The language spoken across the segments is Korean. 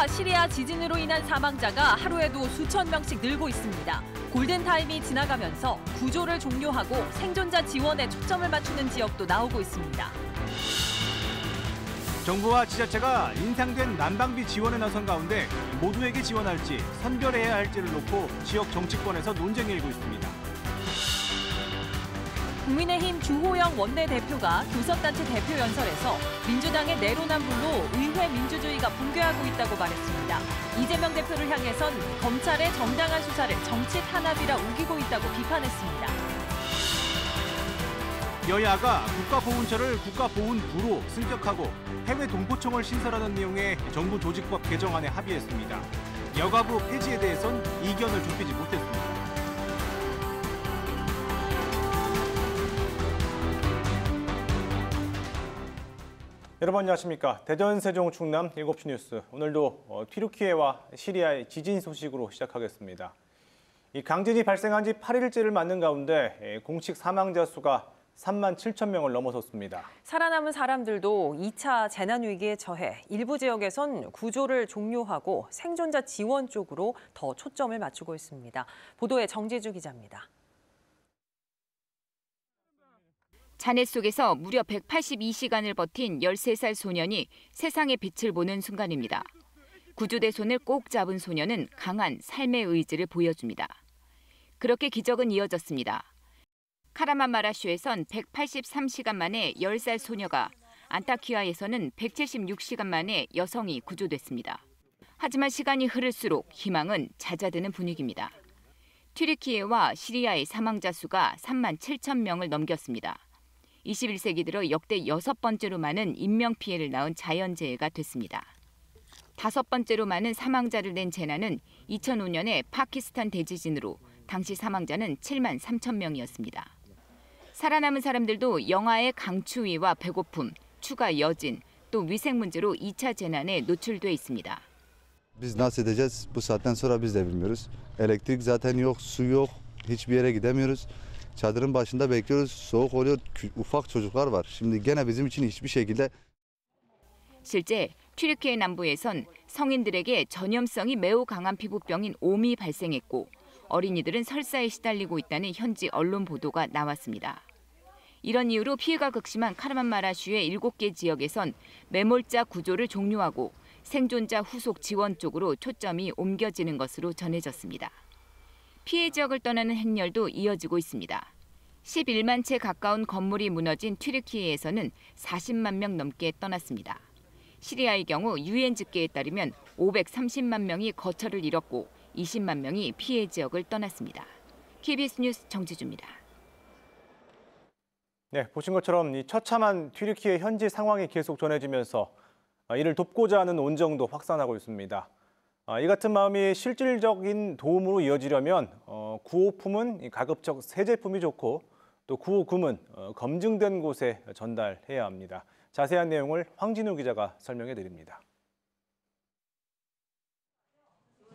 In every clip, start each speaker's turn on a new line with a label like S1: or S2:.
S1: 터키와 시리아 지진으로 인한 사망자가 하루에도 수천 명씩 늘고 있습니다. 골든타임이 지나가면서 구조를 종료하고 생존자 지원에 초점을 맞추는 지역도 나오고 있습니다.
S2: 정부와 지자체가 인상된 난방비 지원에 나선 가운데 모두에게 지원할지 선별해야 할지를 놓고 지역 정치권에서 논쟁이 일고 있습니다.
S1: 국민의힘 주호영 원내대표가 교섭단체 대표 연설에서 민주당의 내로남불로 의회 민주주의가 붕괴하고 있다고 말했습니다. 이재명 대표를 향해선 검찰의 정당한 수사를 정치 탄압이라 우기고 있다고 비판했습니다.
S2: 여야가 국가보훈처를 국가보훈부로 승격하고 해외 동포청을 신설하는 내용의 정부 조직법 개정안에 합의했습니다. 여가부 폐지에 대해선 이견을 좁히지 못했습니다. 여러분 안녕하십니까. 대전, 세종, 충남 7시 뉴스. 오늘도 튀르키예와 시리아의 지진 소식으로 시작하겠습니다. 이 강진이 발생한 지 8일째를 맞는 가운데 공식 사망자 수가 3만 7천 명을 넘어섰습니다.
S1: 살아남은 사람들도 2차 재난 위기에 처해 일부 지역에선 구조를 종료하고 생존자 지원 쪽으로 더 초점을 맞추고 있습니다. 보도에 정재주 기자입니다.
S3: 잔해 속에서 무려 182시간을 버틴 13살 소년이 세상의 빛을 보는 순간입니다. 구조대 손을 꼭 잡은 소년은 강한 삶의 의지를 보여줍니다. 그렇게 기적은 이어졌습니다. 카라만마라슈에선 183시간 만에 10살 소녀가, 안타키아에서는 176시간 만에 여성이 구조됐습니다. 하지만 시간이 흐를수록 희망은 잦아드는 분위기입니다. 튀르키예와 시리아의 사망자 수가 3만 7천 명을 넘겼습니다. 21세기 들어 역대 6번째로 많은 인명피해를 낳은 자연재해가 됐습니다. 5번째로 많은 사망자를 낸 재난은 2005년의 파키스탄 대지진으로 당시 사망자는 7만 3천 명이었습니다. 살아남은 사람들도 영하의 강추위와 배고픔, 추가 여진, 또 위생 문제로 2차 재난에 노출돼 있습니다.
S4: Biz nasıl edeceğiz? Bu saatten sonra biz de bilmiyoruz. Elektrik zaten yok, su yok, hiçbir yere gidemiyoruz. Çadırın başında bekliyoruz. Soğuk oluyor. Ufak çocuklar var. Şimdi gene bizim için hiçbir şekilde.
S3: 실제 튀르키예 남부에선 성인들에게 전염성이 매우 강한 피부병인 옴이 발생했고 어린이들은 설사에 시달리고 있다는 현지 언론 보도가 나왔습니다. 이런 이유로 피해가 극심한 카라만마라슈의 7개 지역에선 매몰자 구조를 종료하고 생존자 후속 지원 쪽으로 초점이 옮겨지는 것으로 전해졌습니다. 피해 지역을 떠나는 행렬도 이어지고 있습니다. 11만 채 가까운 건물이 무너진 튀르키예에서는 40만 명 넘게 떠났습니다. 시리아의 경우 유엔 집계에 따르면 530만 명이 거처를 잃었고 20만 명이 피해 지역을 떠났습니다. KBS 뉴스 정재주입니다.
S2: 네, 보신 것처럼 이 처참한 튀르키예 현지 상황이 계속 전해지면서 이를 돕고자 하는 온정도 확산하고 있습니다. 이 같은 마음이 실질적인 도움으로 이어지려면 구호품은 가급적 새 제품이 좋고 또 구호금은 검증된 곳에 전달해야 합니다. 자세한 내용을 황진우 기자가 설명해 드립니다.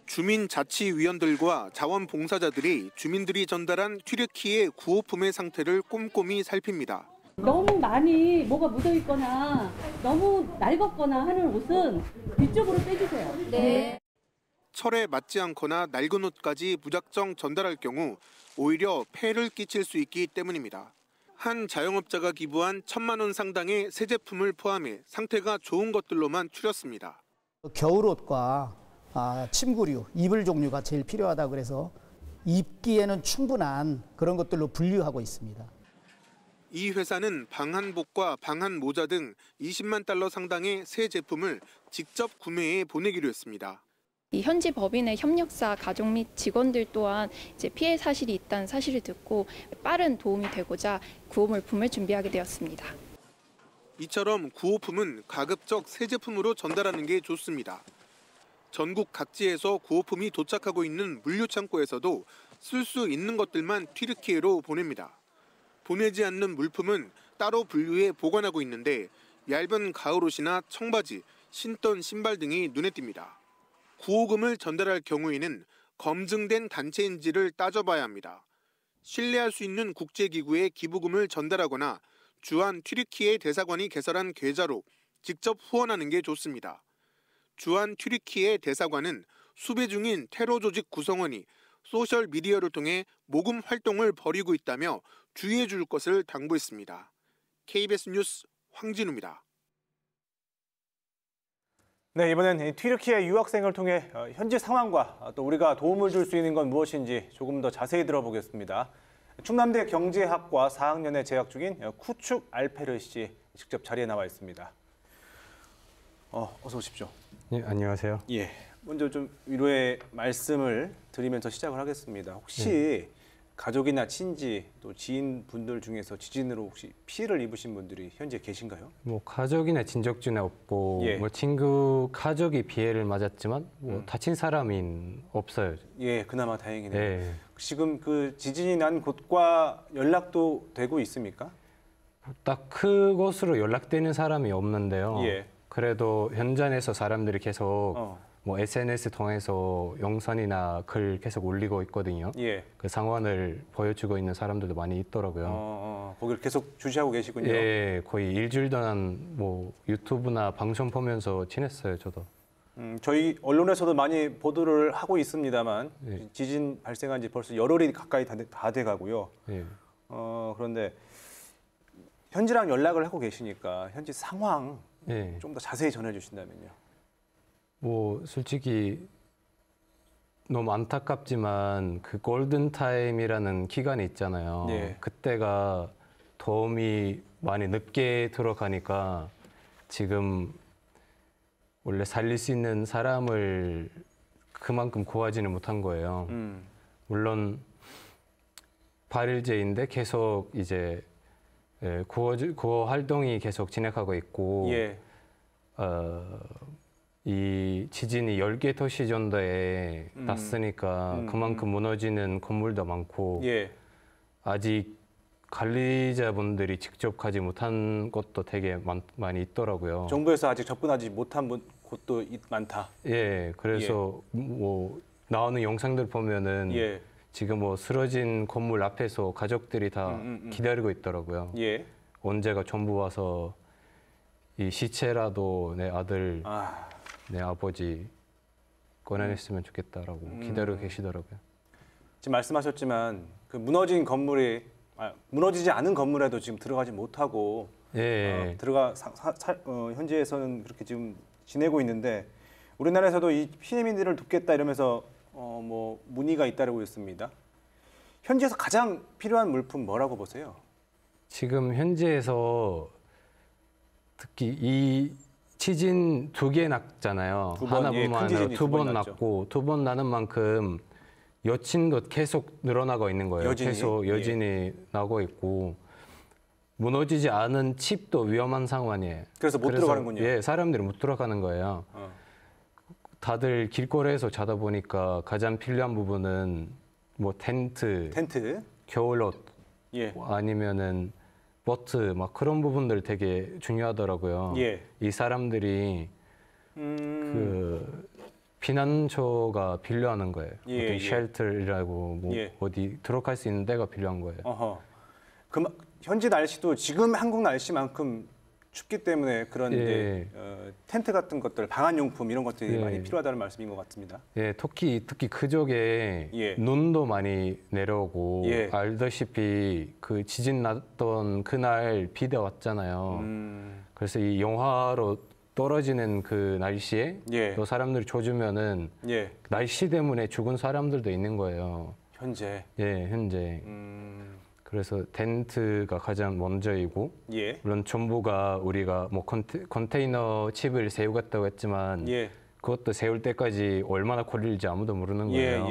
S5: 주민자치위원들과 자원봉사자들이 주민들이 전달한 튀르키예 구호품의 상태를 꼼꼼히 살핍니다.
S6: 너무 많이 뭐가 묻어있거나 너무 낡았거나 하는 옷은 뒤쪽으로 빼주세요. 네.
S5: 철에 맞지 않거나 낡은 옷까지 무작정 전달할 경우 오히려 폐를 끼칠 수 있기 때문입니다. 한 자영업자가 기부한 1,000만 원 상당의 새 제품을 포함해 상태가 좋은 것들로만 추렸습니다.
S7: 겨울옷과 침구류, 이불 종류가 제일 필요하다 그래서 입기에는 충분한 그런 것들로 분류하고 있습니다.
S5: 이 회사는 방한복과 방한모자 등 20만 달러 상당의 새 제품을 직접 구매해 보내기로 했습니다.
S8: 이 현지 법인의 협력사 가족 및 직원들 또한 이제 피해 사실이 있다는 사실을 듣고 빠른 도움이 되고자 구호물품을 준비하게 되었습니다.
S5: 이처럼 구호품은 가급적 새 제품으로 전달하는 게 좋습니다. 전국 각지에서 구호품이 도착하고 있는 물류창고에서도 쓸 수 있는 것들만 튀르키예로 보냅니다. 보내지 않는 물품은 따로 분류해 보관하고 있는데 얇은 가을옷이나 청바지, 신던 신발 등이 눈에 띕니다. 구호금을 전달할 경우에는 검증된 단체인지를 따져봐야 합니다. 신뢰할 수 있는 국제기구에 기부금을 전달하거나 주한 튀르키예 대사관이 개설한 계좌로 직접 후원하는 게 좋습니다. 주한 튀르키예 대사관은 수배 중인 테러 조직 구성원이 소셜 미디어를 통해 모금 활동을 벌이고 있다며 주의해 줄 것을 당부했습니다. KBS 뉴스 황진우입니다.
S2: 네, 이번엔 튀르키예 유학생을 통해 현지 상황과 또 우리가 도움을 줄 수 있는 건 무엇인지 조금 더 자세히 들어보겠습니다. 충남대 경제학과 4학년에 재학 중인 쿠축 알페르 씨 직접 자리에 나와 있습니다. 어서 오십시오.
S9: 예, 안녕하세요.
S2: 예, 먼저 좀 위로의 말씀을 드리면서 시작을 하겠습니다. 혹시 가족이나 친지 또 지인분들 중에서 지진으로 혹시 피해를 입으신 분들이 현재 계신가요?
S9: 뭐 가족이나 친족 중에 없고
S2: 예.
S9: 뭐 친구 가족이 피해를 맞았지만 뭐 다친 사람은 없어요.
S2: 예, 그나마 다행이네요.
S9: 예.
S2: 지금 그 지진이 난 곳과 연락도 되고 있습니까?
S9: 딱 그곳으로 연락되는 사람이 없는데요.
S2: 예.
S9: 그래도 현장에서 사람들이 계속 뭐 SNS 통해서 영상이나 글 계속 올리고 있거든요.
S2: 예.
S9: 그 상황을 보여주고 있는 사람들도 많이 있더라고요.
S2: 거기를 계속 주시하고 계시군요.
S9: 예, 거의 일주일 동안 뭐 유튜브나 방송 보면서 지냈어요, 저도.
S2: 저희 언론에서도 많이 보도를 하고 있습니다만
S9: 예.
S2: 지진 발생한 지 벌써 열흘이 가까이 다 돼가고요.
S9: 예.
S2: 그런데 현지랑 연락을 하고 계시니까 현지 상황
S9: 예.
S2: 좀 더 자세히 전해주신다면요.
S9: 뭐 솔직히 너무 안타깝지만 그 골든 타임이라는 기간이 있잖아요.
S2: 네.
S9: 그때가 도움이 많이 늦게 들어가니까 지금 원래 살릴 수 있는 사람을 그만큼 구하지는 못한 거예요. 물론 8일째인데 계속 이제 구호 활동이 계속 진행하고 있고
S2: 예.
S9: 이 지진이 10개 도시 정도에 났으니까 그만큼 무너지는 건물도 많고
S2: 예.
S9: 아직 관리자분들이 직접 가지 못한 곳도 되게 많이 있더라고요.
S2: 정부에서 아직 접근하지 못한 곳도 많다.
S9: 예, 그래서 뭐 나오는 영상들 보면은
S2: 예.
S9: 지금 뭐 쓰러진 건물 앞에서 가족들이 다 기다리고 있더라고요.
S2: 예.
S9: 언제가 정부 와서 이 시체라도 내 아들, 내 아버지 꺼내냈으면 좋겠다라고 기다리고 계시더라고요.
S2: 지금 말씀하셨지만 그 무너지지 않은 건물에도 지금 들어가지 못하고
S9: 예.
S2: 현지에서는 그렇게 지금 지내고 있는데 우리나라에서도 이 피해민들을 돕겠다 이러면서 뭐 문의가 잇따르고 있습니다. 현지에서 가장 필요한 물품 뭐라고 보세요?
S9: 지금 현지에서 특히 이 지진 2개 났잖아요. 하나뿐만 아니라 2번 났고 2번 나는 만큼 여진도 계속 늘어나고 있는 거예요. 계속 여진이 나고 있고 무너지지 않은 칩도 위험한 상황이에요.
S2: 그래서 못 들어가는군요.
S9: 예, 사람들이 못 들어가는 거예요. 다들 길거리에서 자다 보니까 가장 필요한 부분은 뭐 텐트, 겨울옷,
S2: 예.
S9: 아니면은 보트 막 그런 부분들 되게 중요하더라고요.
S2: 예.
S9: 이 사람들이 그 피난처가 필요한 거예요.
S2: 예,
S9: 쉘터라고 뭐 어디 들어갈 수 있는 데가 필요한 거예요.
S2: 현지 날씨도 지금 한국 날씨만큼 춥기 때문에 그런 이제 텐트 같은 것들, 방한용품 이런 것들이 많이 필요하다는 말씀인 것 같습니다.
S9: 예, 특히 그쪽에 눈도 많이 내려오고 알다시피 그 지진 났던 그날 비가 왔잖아요. 그래서 이 영하로 떨어지는 그 날씨에 또 사람들이 조주면은 날씨 때문에 죽은 사람들도 있는 거예요.
S2: 현재?
S9: 예, 현재. 그래서 텐트가 가장 먼저이고 물론 정부가 우리가 뭐 컨테이너 칩을 세우겠다고 했지만 그것도 세울 때까지 얼마나 걸릴지 아무도 모르는 거예요.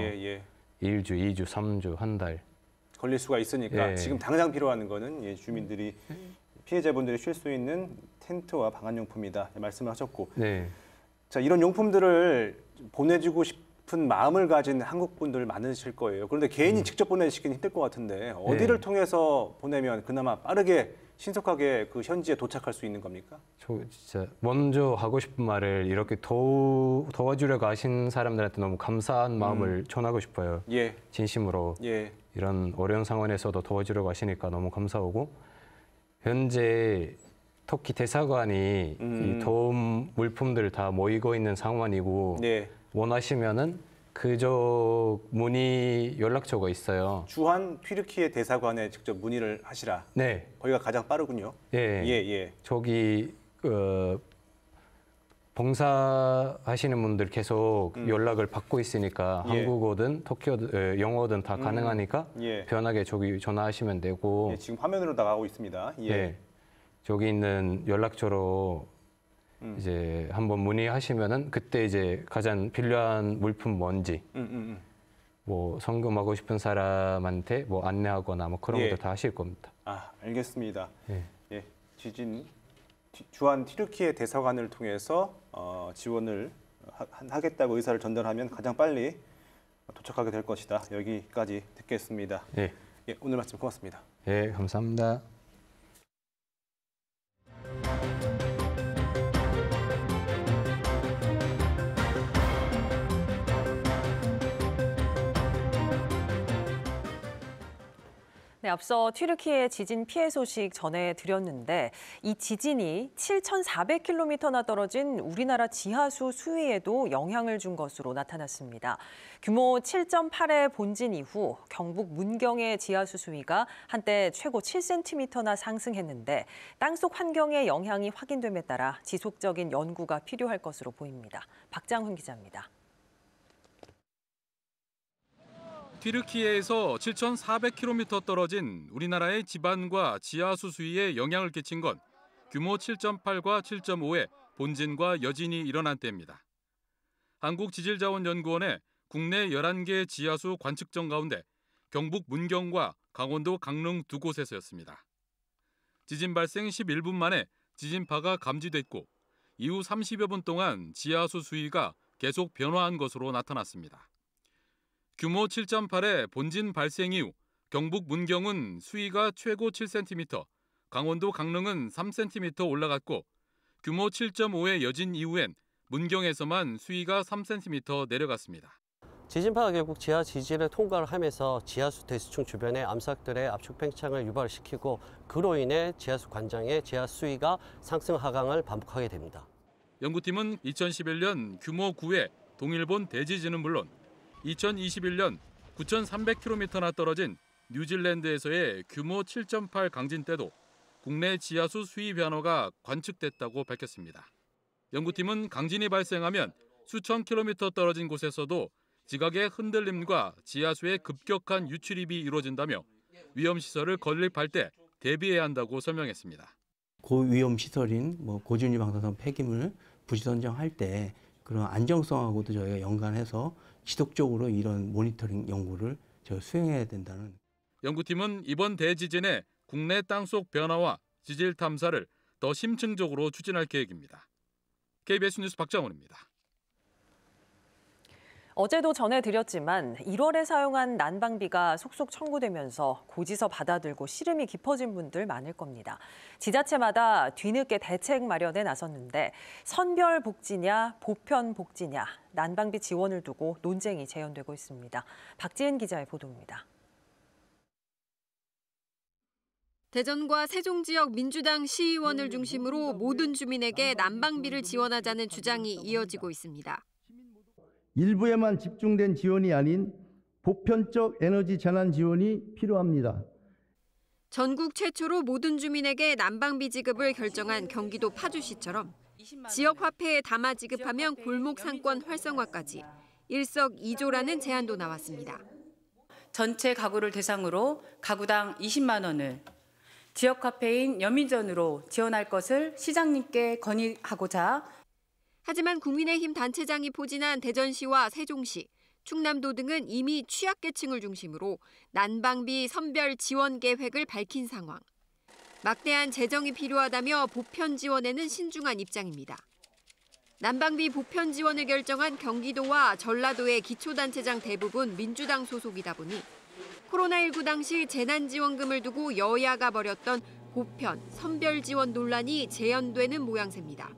S9: 1주, 2주, 3주, 한 달.
S2: 걸릴 수가 있으니까 지금 당장 필요한 거는 주민들이 피해자분들이 쉴 수 있는 텐트와 방한용품이다 말씀을 하셨고 자, 이런 용품들을 보내주고 싶은 마음을 가진 한국 분들 많으실 거예요. 그런데 개인이 직접 보내시기는 힘들 것 같은데 어디를 통해서 보내면 그나마 빠르게 신속하게 그 현지에 도착할 수 있는 겁니까?
S9: 저 진짜 먼저 하고 싶은 말을 이렇게 도와주려고 하신 사람들한테 너무 감사한 마음을 전하고 싶어요. 진심으로. 이런 어려운 상황에서도 도와주려고 하시니까 너무 감사하고 현재 터키 대사관이 이 도움 물품들 다 모이고 있는 상황이고
S2: 네.
S9: 원하시면은 그쪽 문의 연락처가 있어요.
S2: 주한 튀르키예 대사관에 직접 문의를 하시라.
S9: 네.
S2: 거기가 가장 빠르군요.
S9: 예.
S2: 예.
S9: 저기 봉사하시는 분들 계속 연락을 받고 있으니까 한국어든 터키어든 영어든 다 가능하니까 편하게 저기 전화하시면 되고.
S2: 지금 화면으로 나가고 있습니다.
S9: 저기 있는 연락처로 이제 한번 문의하시면은 그때 이제 가장 필요한 물품 뭔지 뭐 성금하고 싶은 사람한테 뭐 안내하거나 뭐 그런 것도 다 하실 겁니다.
S2: 아, 알겠습니다. 주한 튀르키예 대사관을 통해서 지원을 하겠다고 의사를 전달하면 가장 빨리 도착하게 될 것이다. 여기까지 듣겠습니다. 오늘 말씀 고맙습니다.
S9: 네, 감사합니다.
S1: 네, 앞서 튀르키예 지진 피해 소식 전해드렸는데 이 지진이 7,400km나 떨어진 우리나라 지하수 수위에도 영향을 준 것으로 나타났습니다. 규모 7.8의 본진 이후 경북 문경의 지하수 수위가 한때 최고 7cm나 상승했는데 땅속 환경의 영향이 확인됨에 따라 지속적인 연구가 필요할 것으로 보입니다. 박장훈 기자입니다.
S10: 튀르키예에서 7,400km 떨어진 우리나라의 지반과 지하수 수위에 영향을 끼친 건 규모 7.8과 7.5의 본진과 여진이 일어난 때입니다. 한국지질자원연구원의 국내 11개 지하수 관측정 가운데 경북 문경과 강원도 강릉 두 곳에서였습니다. 지진 발생 11분 만에 지진파가 감지됐고 이후 30여 분 동안 지하수 수위가 계속 변화한 것으로 나타났습니다. 규모 7.8의 본진 발생 이후 경북 문경은 수위가 최고 7cm, 강원도 강릉은 3cm 올라갔고 규모 7.5의 여진 이후엔 문경에서만 수위가 3cm 내려갔습니다.
S11: 지진파가 결국 지하 지진을 통과를 하면서 지하수 대수층 주변의 암석들의 압축 팽창을 유발시키고 그로 인해 지하수 관장의 지하수 수위가 상승 하강을 반복하게 됩니다.
S10: 연구팀은 2011년 규모 9의 동일본 대지진은 물론 2021년 9,300km나 떨어진 뉴질랜드에서의 규모 7.8 강진 때도 국내 지하수 수위 변화가 관측됐다고 밝혔습니다. 연구팀은 강진이 발생하면 수천 킬로미터 떨어진 곳에서도 지각의 흔들림과 지하수의 급격한 유출입이 이루어진다며 위험시설을 건립할 때 대비해야 한다고 설명했습니다.
S12: 고위험시설인 고준위 방사선 폐기물 부시 선정할 때 그런 안정성하고도 저희가 연관해서 지속적으로 이런 모니터링 연구를 수행해야 된다는.
S10: 연구팀은 이번 대지진의 국내 땅속 변화와 지질 탐사를 더 심층적으로 추진할 계획입니다. KBS 뉴스 박정훈입니다.
S1: 어제도 전해드렸지만 1월에 사용한 난방비가 속속 청구되면서 고지서 받아들고 시름이 깊어진 분들 많을 겁니다. 지자체마다 뒤늦게 대책 마련에 나섰는데 선별 복지냐 보편 복지냐 난방비 지원을 두고 논쟁이 재현되고 있습니다. 박지은 기자의 보도입니다.
S13: 대전과 세종 지역 민주당 시의원을 중심으로 모든 주민에게 난방비를 지원하자는 주장이 이어지고 있습니다.
S14: 일부에만 집중된 지원이 아닌 보편적 에너지 전환 지원이 필요합니다.
S13: 전국 최초로 모든 주민에게 난방비 지급을 결정한 경기도 파주시처럼 지역 화폐에 담아 지급하면 골목 상권 활성화까지 일석이조라는 제안도 나왔습니다.
S15: 전체 가구를 대상으로 가구당 20만 원을 지역 화폐인 연민전으로 지원할 것을 시장님께 건의하고자.
S13: 하지만 국민의힘 단체장이 포진한 대전시와 세종시, 충남도 등은 이미 취약계층을 중심으로 난방비 선별 지원 계획을 밝힌 상황. 막대한 재정이 필요하다며 보편 지원에는 신중한 입장입니다. 난방비 보편 지원을 결정한 경기도와 전라도의 기초단체장 대부분 민주당 소속이다 보니 코로나19 당시 재난지원금을 두고 여야가 벌였던 보편, 선별 지원 논란이 재현되는 모양새입니다.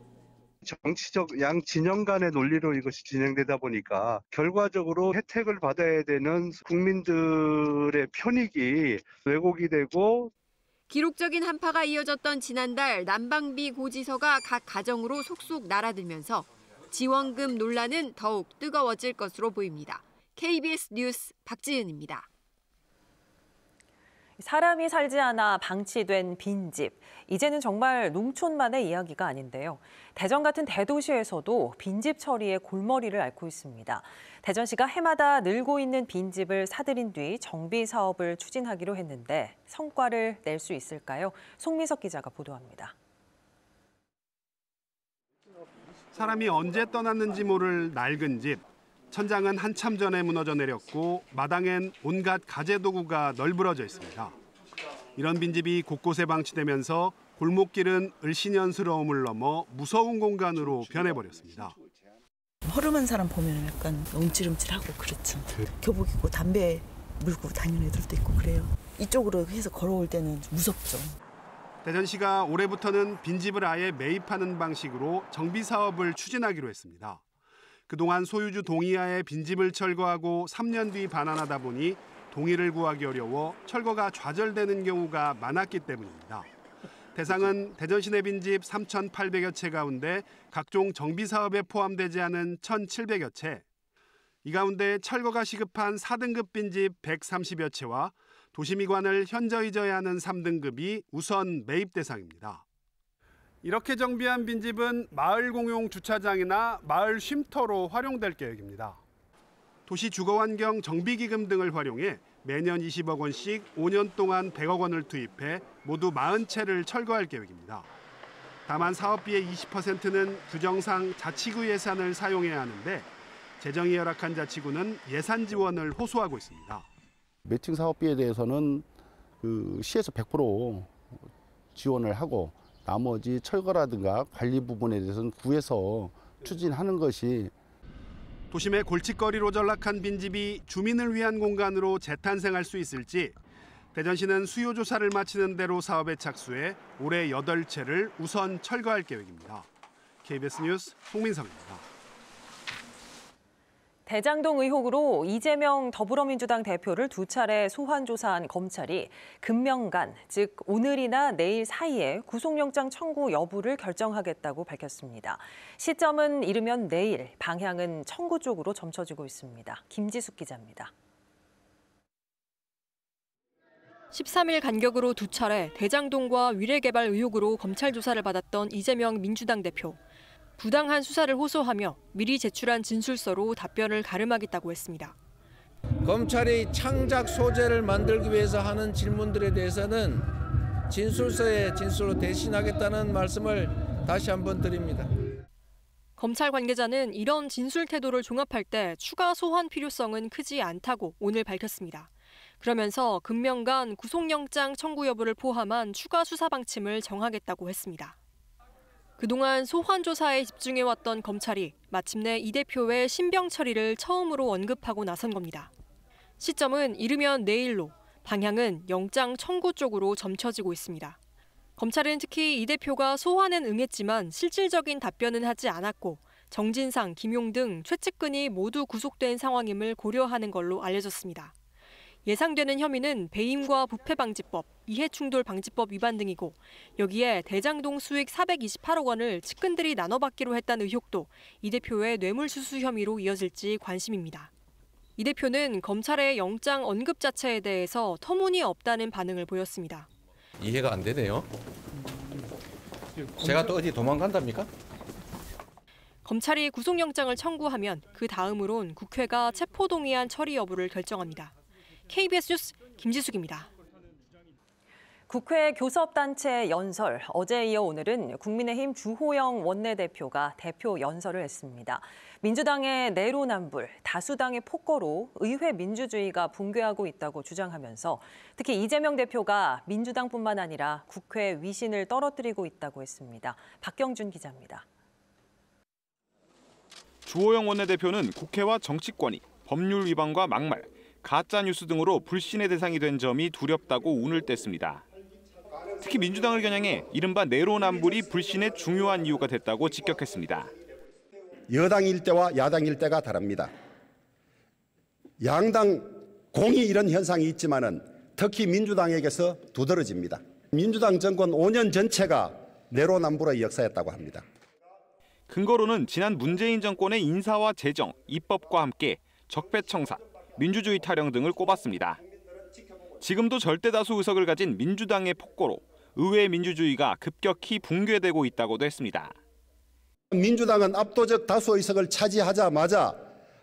S16: 정치적 양 진영 간의 논리로 이것이 진행되다 보니까 결과적으로 혜택을 받아야 되는 국민들의 편익이 왜곡이 되고.
S13: 기록적인 한파가 이어졌던 지난달 난방비 고지서가 각 가정으로 속속 날아들면서 지원금 논란은 더욱 뜨거워질 것으로 보입니다. KBS 뉴스 박지은입니다.
S1: 사람이 살지 않아 방치된 빈집. 이제는 정말 농촌만의 이야기가 아닌데요. 대전 같은 대도시에서도 빈집 처리에 골머리를 앓고 있습니다. 대전시가 해마다 늘고 있는 빈집을 사들인 뒤 정비 사업을 추진하기로 했는데 성과를 낼 수 있을까요? 송민석 기자가 보도합니다.
S17: 사람이 언제 떠났는지 모를 낡은 집. 천장은 한참 전에 무너져 내렸고 마당엔 온갖 가재 도구가 널브러져 있습니다. 이런 빈집이 곳곳에 방치되면서 골목길은 을씨년스러움을 넘어 무서운 공간으로 변해버렸습니다.
S18: 허름한 사람 보면 약간 움찔움찔하고 그렇죠. 교복 입고 담배 물고 다니는 애들도 있고 그래요. 이쪽으로 해서 걸어올 때는 무섭죠.
S17: 대전시가 올해부터는 빈집을 아예 매입하는 방식으로 정비 사업을 추진하기로 했습니다. 그동안 소유주 동의하에 빈집을 철거하고 3년 뒤 반환하다 보니 동의를 구하기 어려워 철거가 좌절되는 경우가 많았기 때문입니다. 대상은 대전시 내 빈집 3,800여 채 가운데 각종 정비 사업에 포함되지 않은 1,700여 채. 이 가운데 철거가 시급한 4등급 빈집 130여 채와 도시미관을 현저히 져야 하는 3등급이 우선 매입 대상입니다. 이렇게 정비한 빈집은 마을 공용 주차장이나 마을 쉼터로 활용될 계획입니다. 도시 주거환경 정비기금 등을 활용해 매년 20억 원씩 5년 동안 100억 원을 투입해 모두 40채를 철거할 계획입니다. 다만 사업비의 20%는 규정상 자치구 예산을 사용해야 하는데 재정이 열악한 자치구는 예산 지원을 호소하고 있습니다.
S19: 매칭 사업비에 대해서는 시에서 100% 지원을 하고 나머지 철거라든가 관리 부분에 대해서는 구에서 추진하는 것이.
S17: 도심의 골칫거리로 전락한 빈집이 주민을 위한 공간으로 재탄생할 수 있을지 대전시는 수요 조사를 마치는 대로 사업에 착수해 올해 8채를 우선 철거할 계획입니다. KBS 뉴스 송민석입니다.
S1: 대장동 의혹으로 이재명 더불어민주당 대표를 2차례 소환 조사한 검찰이 금명간, 즉 오늘이나 내일 사이에 구속영장 청구 여부를 결정하겠다고 밝혔습니다. 시점은 이르면 내일, 방향은 청구 쪽으로 점쳐지고 있습니다. 김지숙 기자입니다.
S20: 13일 간격으로 2차례 대장동과 위례개발 의혹으로 검찰 조사를 받았던 이재명 민주당 대표. 부당한 수사를 호소하며 미리 제출한 진술서로 답변을 가름하겠다고 했습니다.
S21: 검찰이 창작 소재를 만들기 위해서 하는 질문들에 대해서는 진술서에 진술로 대신하겠다는 말씀을 다시 한번 드립니다.
S20: 검찰 관계자는 이런 진술 태도를 종합할 때 추가 소환 필요성은 크지 않다고 오늘 밝혔습니다. 그러면서 금명간 구속영장 청구 여부를 포함한 추가 수사 방침을 정하겠다고 했습니다. 그동안 소환 조사에 집중해왔던 검찰이 마침내 이 대표의 신병 처리를 처음으로 언급하고 나선 겁니다. 시점은 이르면 내일로, 방향은 영장 청구 쪽으로 점쳐지고 있습니다. 검찰은 특히 이 대표가 소환은 응했지만 실질적인 답변은 하지 않았고 정진상, 김용 등 최측근이 모두 구속된 상황임을 고려하는 걸로 알려졌습니다. 예상되는 혐의는 배임과 부패방지법, 이해충돌방지법 위반 등이고 여기에 대장동 수익 428억 원을 측근들이 나눠받기로 했다는 의혹도 이 대표의 뇌물수수 혐의로 이어질지 관심입니다. 이 대표는 검찰의 영장 언급 자체에 대해서 터무니없다는 반응을 보였습니다.
S22: 이해가 안 되네요. 제가 또 어디 도망간답니까?
S20: 검찰이 구속영장을 청구하면 그 다음으론 국회가 체포동의안 처리 여부를 결정합니다. KBS 뉴스 김지숙입니다.
S1: 국회 교섭단체 연설, 어제에 이어 오늘은 국민의힘 주호영 원내대표가 대표 연설을 했습니다. 민주당의 내로남불, 다수당의 폭거로 의회 민주주의가 붕괴하고 있다고 주장하면서 특히 이재명 대표가 민주당뿐만 아니라 국회 위신을 떨어뜨리고 있다고 했습니다. 박경준 기자입니다.
S23: 주호영 원내대표는 국회와 정치권이 법률 위반과 막말, 가짜뉴스 등으로 불신의 대상이 된 점이 두렵다고 운을 뗐습니다. 특히 민주당을 겨냥해 이른바 내로남불이 불신의 중요한 이유가 됐다고 직격했습니다.
S24: 여당일 때와 야당일 때가 다릅니다. 양당 공히 이런 현상이 있지만은 특히 민주당에게서 두드러집니다. 민주당 정권 5년 전체가 내로남불의 역사였다고 합니다.
S23: 근거로는 지난 문재인 정권의 인사와 재정, 입법과 함께 적폐청산, 민주주의 타령 등을 꼽았습니다. 지금도 절대다수 의석을 가진 민주당의 폭거로 의회 민주주의가 급격히 붕괴되고 있다고도 했습니다.
S24: 민주당은 압도적 다수 의석을 차지하자마자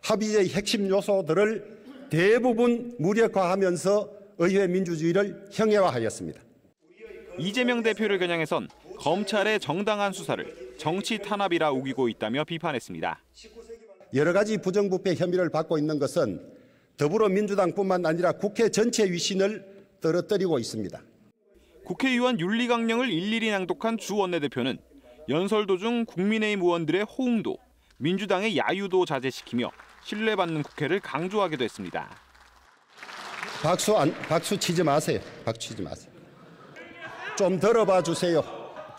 S24: 합의의 핵심 요소들을 대부분 무력화하면서 의회 민주주의를 형해화하였습니다.
S23: 이재명 대표를 겨냥해선 검찰의 정당한 수사를 정치 탄압이라 우기고 있다며 비판했습니다.
S24: 여러 가지 부정부패 혐의를 받고 있는 것은 더불어민주당뿐만 아니라 국회 전체 위신을 떨어뜨리고 있습니다.
S23: 국회의원 윤리강령을 일일이 낭독한 주 원내대표는 연설 도중 국민의힘 의원들의 호응도, 민주당의 야유도 자제시키며 신뢰받는 국회를 강조하기도 했습니다.
S24: 박수 치지 마세요. 박수 치지 마세요. 좀 들어봐 주세요.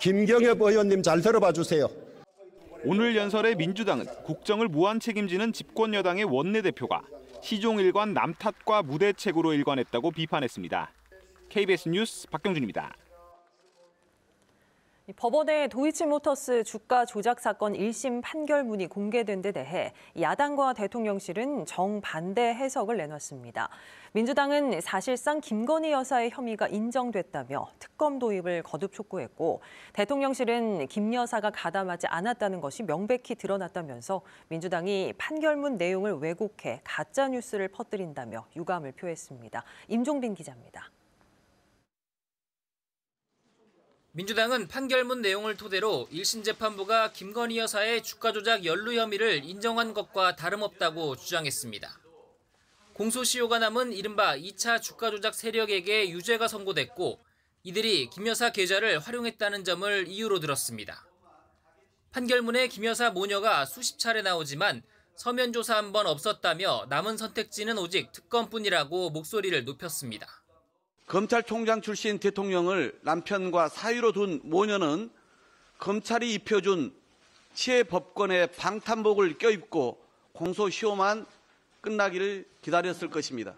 S24: 김경엽 의원님 잘 들어봐 주세요.
S23: 오늘 연설의 민주당은 국정을 무한 책임지는 집권 여당의 원내대표가 시종일관 남탓과 무대책으로 일관했다고 비판했습니다. KBS 뉴스 박경준입니다.
S1: 법원의 도이치모터스 주가 조작 사건 1심 판결문이 공개된 데 대해 야당과 대통령실은 정반대 해석을 내놨습니다. 민주당은 사실상 김건희 여사의 혐의가 인정됐다며 특검 도입을 거듭 촉구했고, 대통령실은 김 여사가 가담하지 않았다는 것이 명백히 드러났다면서 민주당이 판결문 내용을 왜곡해 가짜 뉴스를 퍼뜨린다며 유감을 표했습니다. 임종빈 기자입니다.
S3: 민주당은 판결문 내용을 토대로 1심 재판부가 김건희 여사의 주가 조작 연루 혐의를 인정한 것과 다름없다고 주장했습니다. 공소시효가 남은 이른바 2차 주가 조작 세력에게 유죄가 선고됐고, 이들이 김 여사 계좌를 활용했다는 점을 이유로 들었습니다. 판결문에 김 여사 모녀가 수십 차례 나오지만 서면 조사 한 번 없었다며 남은 선택지는 오직 특검뿐이라고 목소리를 높였습니다.
S4: 검찰총장 출신 대통령을 남편과 사위로 둔 모녀는 검찰이 입혀준 치해법권의 방탄복을 껴입고 공소시효만 끝나기를 기다렸을 것입니다.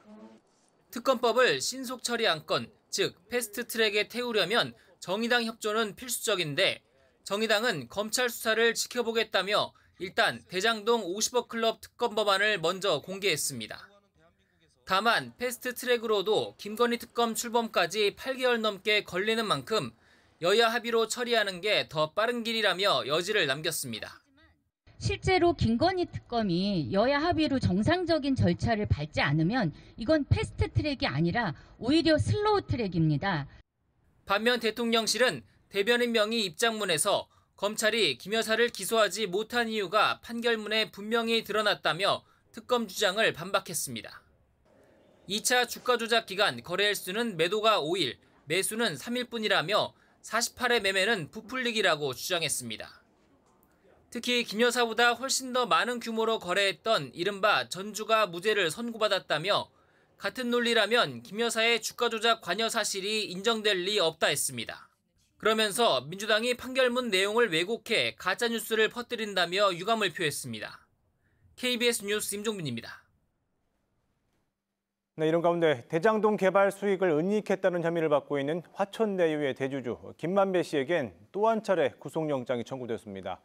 S3: 특검법을 신속 처리 안건, 즉 패스트트랙에 태우려면 정의당 협조는 필수적인데, 정의당은 검찰 수사를 지켜보겠다며 일단 대장동 50억 클럽 특검 법안을 먼저 공개했습니다. 다만 패스트트랙으로도 김건희 특검 출범까지 8개월 넘게 걸리는 만큼 여야 합의로 처리하는 게 더 빠른 길이라며 여지를 남겼습니다.
S6: 실제로 김건희 특검이 여야 합의로 정상적인 절차를 밟지 않으면 이건 패스트트랙이 아니라 오히려 슬로우 트랙입니다.
S3: 반면 대통령실은 대변인 명의 입장문에서 검찰이 김 여사를 기소하지 못한 이유가 판결문에 분명히 드러났다며 특검 주장을 반박했습니다. 2차 주가 조작 기간 거래 횟수는 매도가 5일, 매수는 3일뿐이라며 48회 매매는 부풀리기라고 주장했습니다. 특히 김 여사보다 훨씬 더 많은 규모로 거래했던 이른바 전주가 무죄를 선고받았다며 같은 논리라면 김 여사의 주가 조작 관여 사실이 인정될 리 없다 했습니다. 그러면서 민주당이 판결문 내용을 왜곡해 가짜뉴스를 퍼뜨린다며 유감을 표했습니다. KBS 뉴스 임종빈입니다.
S2: 네, 이런 가운데 대장동 개발 수익을 은닉했다는 혐의를 받고 있는 화천대유의 대주주 김만배 씨에겐 또 한 차례 구속영장이 청구됐습니다.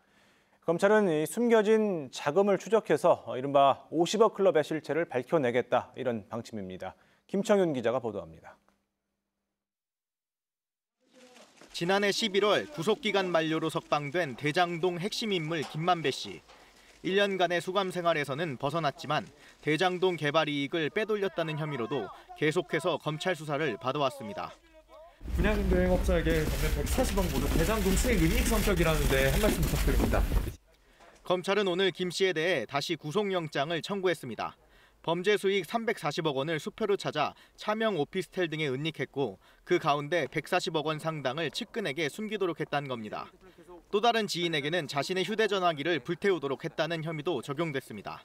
S2: 검찰은 숨겨진 자금을 추적해서 이른바 50억 클럽의 실체를 밝혀내겠다, 이런 방침입니다. 김청윤 기자가 보도합니다.
S7: 지난해 11월 구속기간 만료로 석방된 대장동 핵심 인물 김만배 씨. 1년간의 수감 생활에서는 벗어났지만 대장동 개발 이익을 빼돌렸다는 혐의로도 계속해서 검찰 수사를 받아왔습니다.
S25: 분양임대행업자에게 전면 140억 모두 대장동 수익 은닉 성격이라는데 한 말씀 부탁드립니다.
S7: 검찰은 오늘 김 씨에 대해 다시 구속영장을 청구했습니다. 범죄 수익 340억 원을 수표로 찾아 차명 오피스텔 등에 은닉했고, 그 가운데 140억 원 상당을 측근에게 숨기도록 했다는 겁니다. 또 다른 지인에게는 자신의 휴대전화기를 불태우도록 했다는 혐의도 적용됐습니다.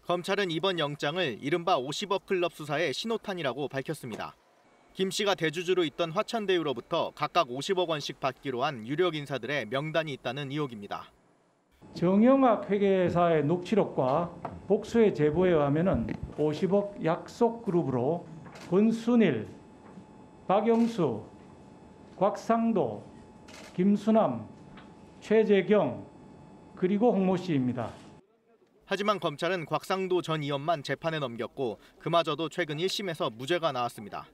S7: 검찰은 이번 영장을 이른바 50억 클럽 수사의 신호탄이라고 밝혔습니다. 김 씨가 대주주로 있던 화천대유로부터 각각 50억 원씩 받기로 한 유력 인사들의 명단이 있다는 의혹입니다.
S26: 정영학 회계사의 녹취록과 복수의 제보에 의하면 50억 약속 그룹으로 권순일, 박영수, 곽상도, 김수남, 최재경, 그리고 홍모 씨입니다.
S7: 하지만 검찰은 곽상도 전 의원만 재판에 넘겼고 그마저도 최근 1심에서 무죄가 나왔습니다.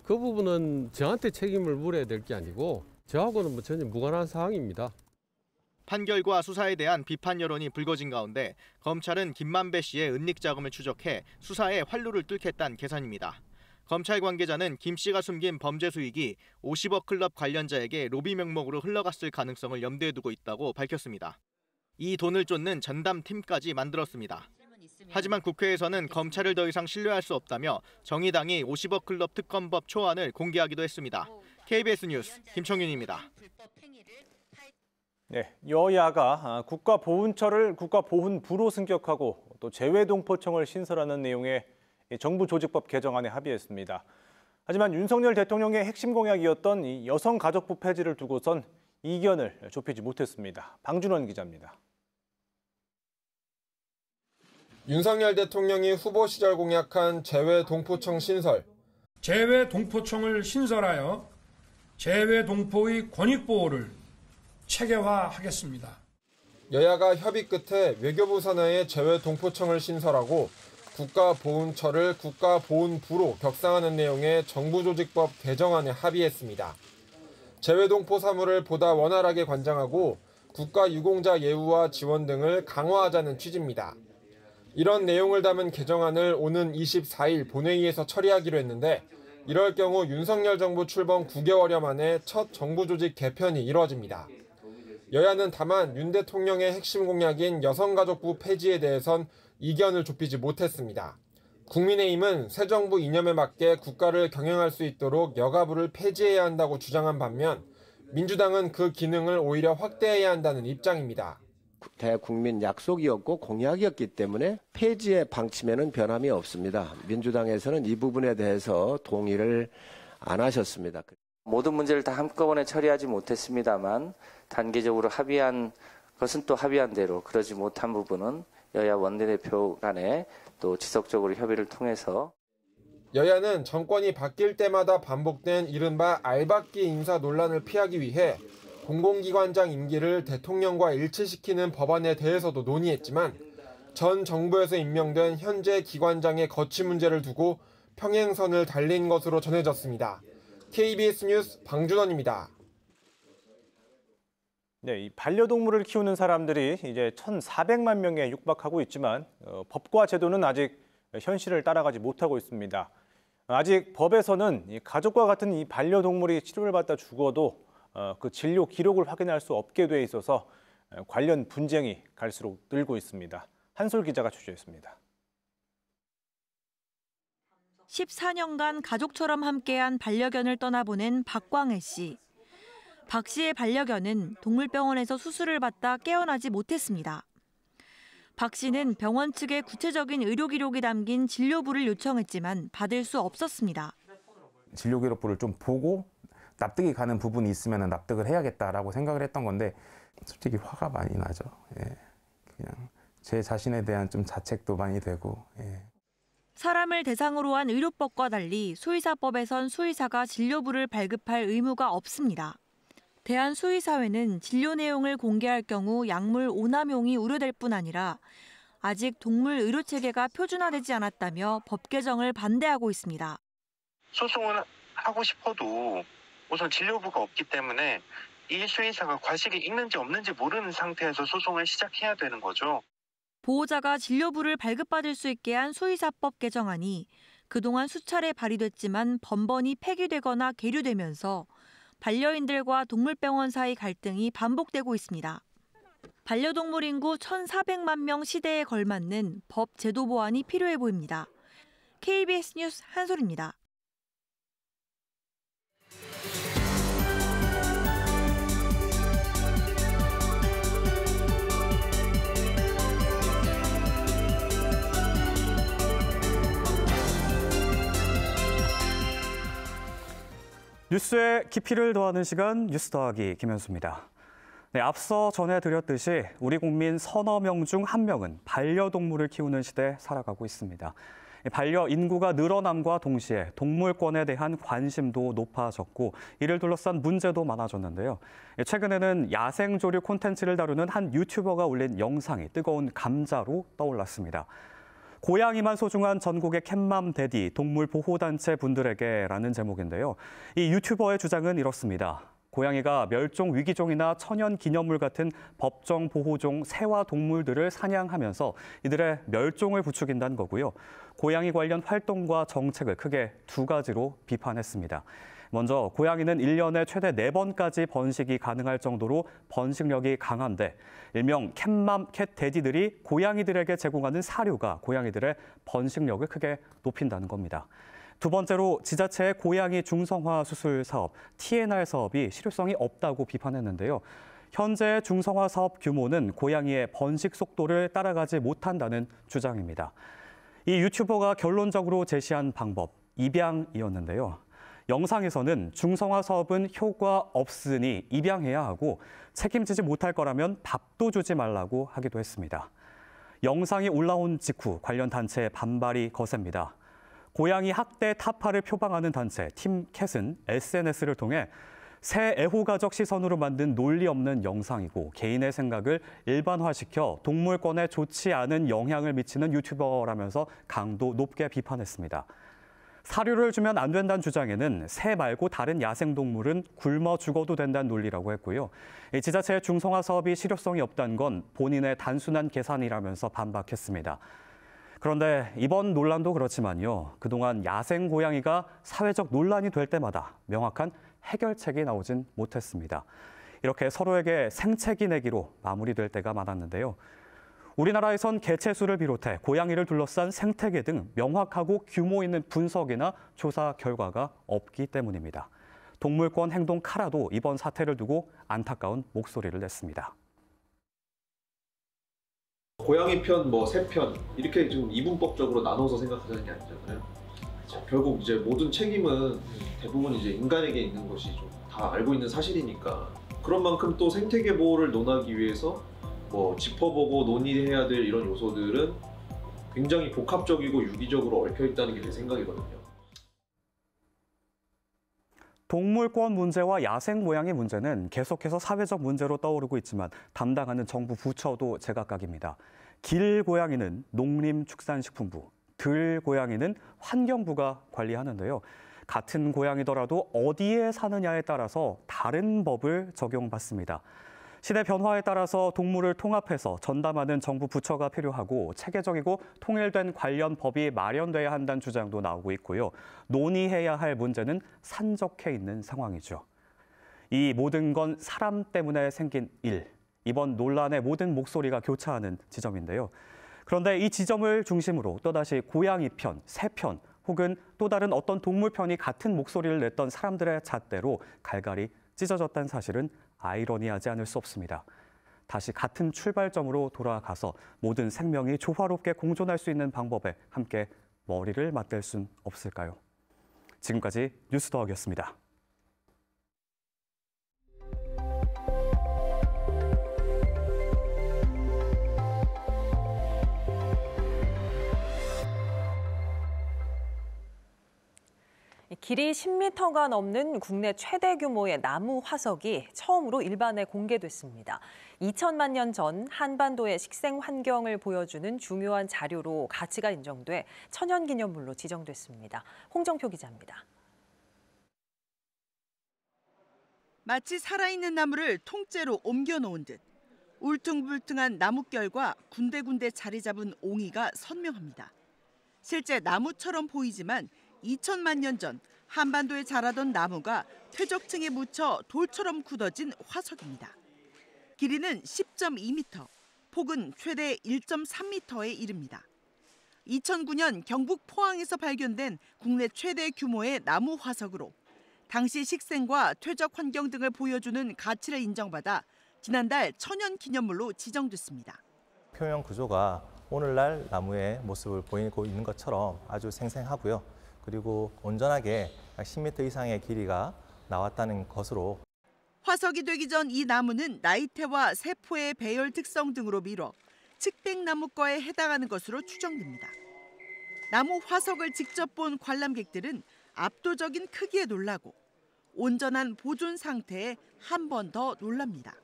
S5: 그 부분은 저한테 책임을 물어야 될 게 아니고 저하고는 전혀 무관한 사항입니다.
S7: 판결과 수사에 대한 비판 여론이 불거진 가운데 검찰은 김만배 씨의 은닉 자금을 추적해 수사에 활로를 뚫겠다는 계산입니다. 검찰 관계자는 김 씨가 숨긴 범죄 수익이 50억 클럽 관련자에게 로비 명목으로 흘러갔을 가능성을 염두에 두고 있다고 밝혔습니다. 이 돈을 쫓는 전담팀까지 만들었습니다. 하지만 국회에서는 검찰을 더 이상 신뢰할 수 없다며 정의당이 50억 클럽 특검법 초안을 공개하기도 했습니다. KBS 뉴스 김청윤입니다.
S2: 네, 여야가 국가보훈처를 국가보훈부로 승격하고 또 재외동포청을 신설하는 내용의 정부 조직법 개정안에 합의했습니다. 하지만 윤석열 대통령의 핵심 공약이었던 이 여성가족부 폐지를 두고선 이견을 좁히지 못했습니다. 방준원 기자입니다.
S8: 윤석열 대통령이 후보 시절 공약한 재외동포청 신설.
S9: 재외동포청을 신설하여 재외동포의 권익보호를 체계화하겠습니다.
S8: 여야가 협의 끝에 외교부 산하에 재외동포청을 신설하고 국가보훈처를 국가보훈부로 격상하는 내용의 정부조직법 개정안에 합의했습니다. 재외동포 사무를 보다 원활하게 관장하고 국가유공자 예우와 지원 등을 강화하자는 취지입니다. 이런 내용을 담은 개정안을 오는 24일 본회의에서 처리하기로 했는데 이럴 경우 윤석열 정부 출범 9개월여 만에 첫 정부조직 개편이 이뤄집니다. 여야는 다만 윤 대통령의 핵심 공약인 여성가족부 폐지에 대해선 이견을 좁히지 못했습니다. 국민의힘은 새 정부 이념에 맞게 국가를 경영할 수 있도록 여가부를 폐지해야 한다고 주장한 반면 민주당은 그 기능을 오히려 확대해야 한다는 입장입니다.
S10: 대국민 약속이었고 공약이었기 때문에 폐지의 방침에는 변함이 없습니다. 민주당에서는 이 부분에 대해서 동의를 안 하셨습니다.
S11: 모든 문제를 다 한꺼번에 처리하지 못했습니다만 단계적으로 합의한 것은 또 합의한 대로 그러지 못한 부분은 여야 원내대표 간에 또 지속적으로 협의를 통해서
S8: 여야는 정권이 바뀔 때마다 반복된 이른바 알박기 인사 논란을 피하기 위해 공공기관장 임기를 대통령과 일치시키는 법안에 대해서도 논의했지만 전 정부에서 임명된 현재 기관장의 거취 문제를 두고 평행선을 달린 것으로 전해졌습니다. KBS 뉴스 방준원입니다.
S2: 네, 이 반려동물을 키우는 사람들이 이제 1,400만 명에 육박하고 있지만 법과 제도는 아직 현실을 따라가지 못하고 있습니다. 아직 법에서는 이 가족과 같은 이 반려동물이 치료를 받다 죽어도 그 진료 기록을 확인할 수 없게 돼 있어서 관련 분쟁이 갈수록 늘고 있습니다. 한솔 기자가 취재했습니다.
S12: 14년간 가족처럼 함께한 반려견을 떠나보낸 박광혜 씨. 박 씨의 반려견은 동물병원에서 수술을 받다 깨어나지 못했습니다. 박 씨는 병원 측에 구체적인 의료 기록이 담긴 진료부를 요청했지만 받을 수 없었습니다.
S27: 진료 기록부를 좀 보고 납득이 가는 부분이 있으면 납득을 해야겠다라고 생각을 했던 건데 솔직히 화가 많이 나죠. 예. 그냥 제 자신에 대한 좀 자책도 많이 되고. 예.
S12: 사람을 대상으로 한 의료법과 달리 수의사법에선 수의사가 진료부를 발급할 의무가 없습니다. 대한수의사회는 진료 내용을 공개할 경우 약물 오남용이 우려될 뿐 아니라 아직 동물 의료체계가 표준화되지 않았다며 법 개정을 반대하고 있습니다.
S28: 소송을 하고 싶어도 우선 진료부가 없기 때문에 이 수의사가 과실이 있는지 없는지 모르는 상태에서 소송을 시작해야 되는 거죠.
S12: 보호자가 진료부를 발급받을 수 있게 한 수의사법 개정안이 그동안 수차례 발의됐지만 번번이 폐기되거나 계류되면서 반려인들과 동물병원 사이 갈등이 반복되고 있습니다. 반려동물 인구 1,400만 명 시대에 걸맞는 법 제도 보완이 필요해 보입니다. KBS 뉴스 한솔입니다.
S29: 뉴스에 깊이를 더하는 시간 뉴스 더하기 김현수입니다. 네, 앞서 전해드렸듯이 우리 국민 서너 명 중 한 명은 반려동물을 키우는 시대에 살아가고 있습니다. 반려인구가 늘어남과 동시에 동물권에 대한 관심도 높아졌고 이를 둘러싼 문제도 많아졌는데요. 최근에는 야생조류 콘텐츠를 다루는 한 유튜버가 올린 영상이 뜨거운 감자로 떠올랐습니다. 고양이만 소중한 전국의 캣맘 대디 동물보호단체 분들에게라는 제목인데요. 이 유튜버의 주장은 이렇습니다. 고양이가 멸종 위기종이나 천연기념물 같은 법정 보호종 새와 동물들을 사냥하면서 이들의 멸종을 부추긴다는 거고요. 고양이 관련 활동과 정책을 크게 두 가지로 비판했습니다. 먼저 고양이는 1년에 최대 4번까지 번식이 가능할 정도로 번식력이 강한데 일명 캣맘, 캣데디들이 고양이들에게 제공하는 사료가 고양이들의 번식력을 크게 높인다는 겁니다. 두 번째로 지자체의 고양이 중성화 수술 사업, TNR 사업이 실효성이 없다고 비판했는데요. 현재 중성화 사업 규모는 고양이의 번식 속도를 따라가지 못한다는 주장입니다. 이 유튜버가 결론적으로 제시한 방법, 입양이었는데요. 영상에서는 중성화 사업은 효과 없으니 입양해야 하고 책임지지 못할 거라면 밥도 주지 말라고 하기도 했습니다. 영상이 올라온 직후 관련 단체의 반발이 거셉니다. 고양이 학대 타파를 표방하는 단체 팀캣은 SNS를 통해 새 애호가적 시선으로 만든 논리 없는 영상이고 개인의 생각을 일반화시켜 동물권에 좋지 않은 영향을 미치는 유튜버라면서 강도 높게 비판했습니다. 사료를 주면 안 된다는 주장에는 새 말고 다른 야생동물은 굶어 죽어도 된다는 논리라고 했고요. 지자체의 중성화 사업이 실효성이 없다는 건 본인의 단순한 계산이라면서 반박했습니다. 그런데 이번 논란도 그렇지만요. 그동안 야생 고양이가 사회적 논란이 될 때마다 명확한 해결책이 나오진 못했습니다. 이렇게 서로에게 생채기 내기로 마무리될 때가 많았는데요. 우리나라에선 개체수를 비롯해 고양이를 둘러싼 생태계 등 명확하고 규모 있는 분석이나 조사 결과가 없기 때문입니다. 동물권 행동 카라도 이번 사태를 두고 안타까운 목소리를 냈습니다.
S13: 고양이 편, 새 편 이렇게 좀 이분법적으로 나눠서 생각하자는 게 아니잖아요. 결국 이제 모든 책임은 대부분 이제 인간에게 있는 것이 좀 다 알고 있는 사실이니까 그런 만큼 또 생태계 보호를 논하기 위해서 짚어보고 논의해야 될 이런 요소들은 굉장히 복합적이고 유기적으로 얽혀 있다는 게 제 생각이거든요.
S29: 동물권 문제와 야생 고양이 문제는 계속해서 사회적 문제로 떠오르고 있지만 담당하는 정부 부처도 제각각입니다. 길고양이는 농림축산식품부, 들고양이는 환경부가 관리하는데요. 같은 고양이더라도 어디에 사느냐에 따라서 다른 법을 적용받습니다. 시대 변화에 따라서 동물을 통합해서 전담하는 정부 부처가 필요하고 체계적이고 통일된 관련 법이 마련돼야 한다는 주장도 나오고 있고요. 논의해야 할 문제는 산적해 있는 상황이죠. 이 모든 건 사람 때문에 생긴 일. 이번 논란의 모든 목소리가 교차하는 지점인데요. 그런데 이 지점을 중심으로 또다시 고양이 편, 새 편, 혹은 또 다른 어떤 동물 편이 같은 목소리를 냈던 사람들의 잣대로 갈갈이 찢어졌다는 사실은 아이러니하지 않을 수 없습니다. 다시 같은 출발점으로 돌아가서 모든 생명이 조화롭게 공존할 수 있는 방법에 함께 머리를 맞댈 순 없을까요? 지금까지 뉴스더학이었습니다.
S1: 길이 10m가 넘는 국내 최대 규모의 나무 화석이 처음으로 일반에 공개됐습니다. 2천만 년 전 한반도의 식생 환경을 보여주는 중요한 자료로 가치가 인정돼 천연기념물로 지정됐습니다. 홍정표 기자입니다.
S14: 마치 살아있는 나무를 통째로 옮겨놓은 듯 울퉁불퉁한 나뭇결과 군데군데 자리 잡은 옹이가 선명합니다. 실제 나무처럼 보이지만 2천만 년 전 한반도에 자라던 나무가 퇴적층에 묻혀 돌처럼 굳어진 화석입니다. 길이는 10.2m, 폭은 최대 1.3m에 이릅니다. 2009년 경북 포항에서 발견된 국내 최대 규모의 나무 화석으로 당시 식생과 퇴적 환경 등을 보여주는 가치를 인정받아 지난달 천연기념물로 지정됐습니다.
S15: 표면 구조가 오늘날 나무의 모습을 보이고 있는 것처럼 아주 생생하고요. 그리고 온전하게 10m 이상의 길이가 나왔다는 것으로.
S14: 화석이 되기 전 이 나무는 나이테와 세포의 배열 특성 등으로 미뤄 측백나무과에 해당하는 것으로 추정됩니다. 나무 화석을 직접 본 관람객들은 압도적인 크기에 놀라고 온전한 보존 상태에 한 번 더 놀랍니다.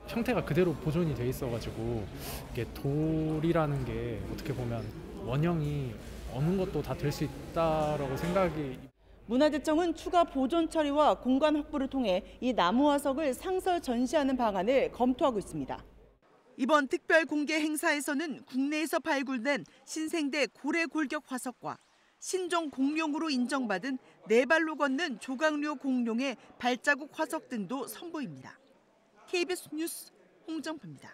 S16: 형태가 그대로 보존이 돼 있어가지고 이게 돌이라는 게 어떻게 보면 원형이 어느 것도 다 될 수 있다라고 생각이.
S17: 문화재청은 추가 보존 처리와 공간 확보를 통해 이 나무 화석을 상설 전시하는 방안을 검토하고 있습니다.
S14: 이번 특별 공개 행사에서는 국내에서 발굴된 신생대 고래 골격 화석과 신종 공룡으로 인정받은 네 발로 걷는 조각류 공룡의 발자국 화석 등도 선보입니다. KBS 뉴스 홍정표입니다.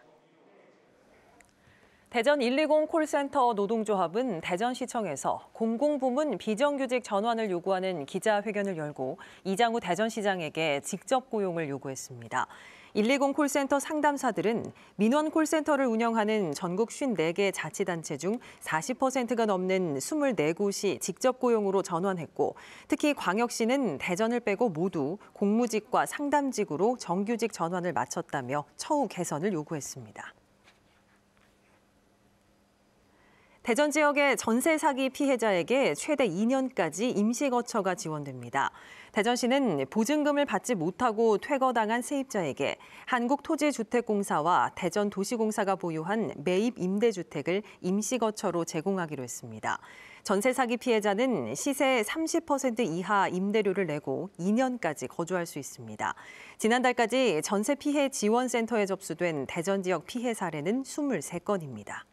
S1: 대전 120 콜센터 노동조합은 대전시청에서 공공부문 비정규직 전환을 요구하는 기자회견을 열고 이장우 대전시장에게 직접 고용을 요구했습니다. 120 콜센터 상담사들은 민원 콜센터를 운영하는 전국 54개 자치단체 중 40%가 넘는 24곳이 직접 고용으로 전환했고 특히 광역시는 대전을 빼고 모두 공무직과 상담직으로 정규직 전환을 마쳤다며 처우 개선을 요구했습니다. 대전 지역의 전세 사기 피해자에게 최대 2년까지 임시거처가 지원됩니다. 대전시는 보증금을 받지 못하고 퇴거당한 세입자에게 한국토지주택공사와 대전도시공사가 보유한 매입 임대주택을 임시거처로 제공하기로 했습니다. 전세 사기 피해자는 시세의 30% 이하 임대료를 내고 2년까지 거주할 수 있습니다. 지난달까지 전세 피해 지원센터에 접수된 대전 지역 피해 사례는 23건입니다.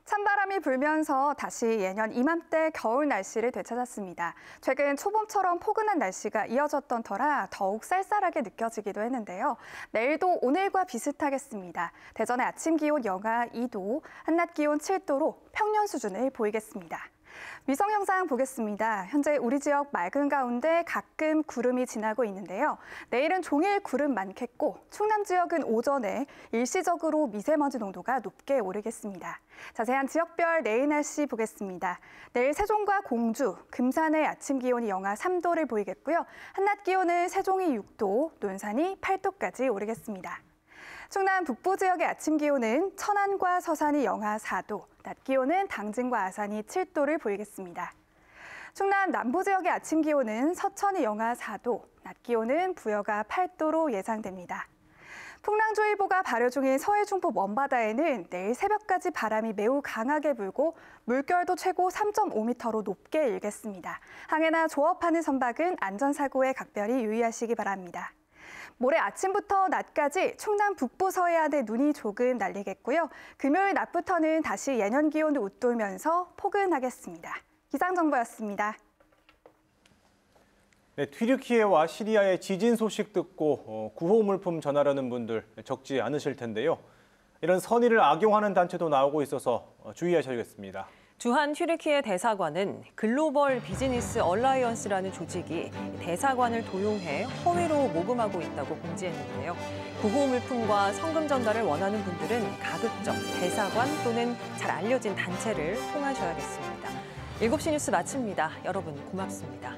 S18: 찬바람이 불면서 다시 예년 이맘때 겨울 날씨를 되찾았습니다. 최근 초봄처럼 포근한 날씨가 이어졌던 터라 더욱 쌀쌀하게 느껴지기도 했는데요. 내일도 오늘과 비슷하겠습니다. 대전의 아침 기온 영하 2도, 한낮 기온 7도로 평년 수준을 보이겠습니다. 위성 영상 보겠습니다. 현재 우리 지역 맑은 가운데 가끔 구름이 지나고 있는데요. 내일은 종일 구름 많겠고 충남 지역은 오전에 일시적으로 미세먼지 농도가 높게 오르겠습니다. 자세한 지역별 내일 날씨 보겠습니다. 내일 세종과 공주, 금산의 아침 기온이 영하 3도를 보이겠고요. 한낮 기온은 세종이 6도, 논산이 8도까지 오르겠습니다. 충남 북부 지역의 아침 기온은 천안과 서산이 영하 4도, 낮 기온은 당진과 아산이 7도를 보이겠습니다. 충남 남부 지역의 아침 기온은 서천이 영하 4도, 낮 기온은 부여가 8도로 예상됩니다. 풍랑주의보가 발효 중인 서해 중부 먼바다에는 내일 새벽까지 바람이 매우 강하게 불고 물결도 최고 3.5m로 높게 일겠습니다. 항해나 조업하는 선박은 안전사고에 각별히 유의하시기 바랍니다. 모레 아침부터 낮까지 충남 북부 서해안에 눈이 조금 날리겠고요. 금요일 낮부터는 다시 예년 기온을 웃돌면서 포근하겠습니다. 기상정보였습니다.
S2: 네, 튀르키예와 시리아의 지진 소식 듣고 구호 물품 전하려는 분들 적지 않으실 텐데요. 이런 선의를 악용하는 단체도 나오고 있어서 주의하셔야겠습니다.
S1: 주한 튀르키예 대사관은 글로벌 비즈니스 얼라이언스라는 조직이 대사관을 도용해 허위로 모금하고 있다고 공지했는데요. 구호 물품과 성금 전달을 원하는 분들은 가급적 대사관 또는 잘 알려진 단체를 통하셔야겠습니다. 7시 뉴스 마칩니다. 여러분 고맙습니다.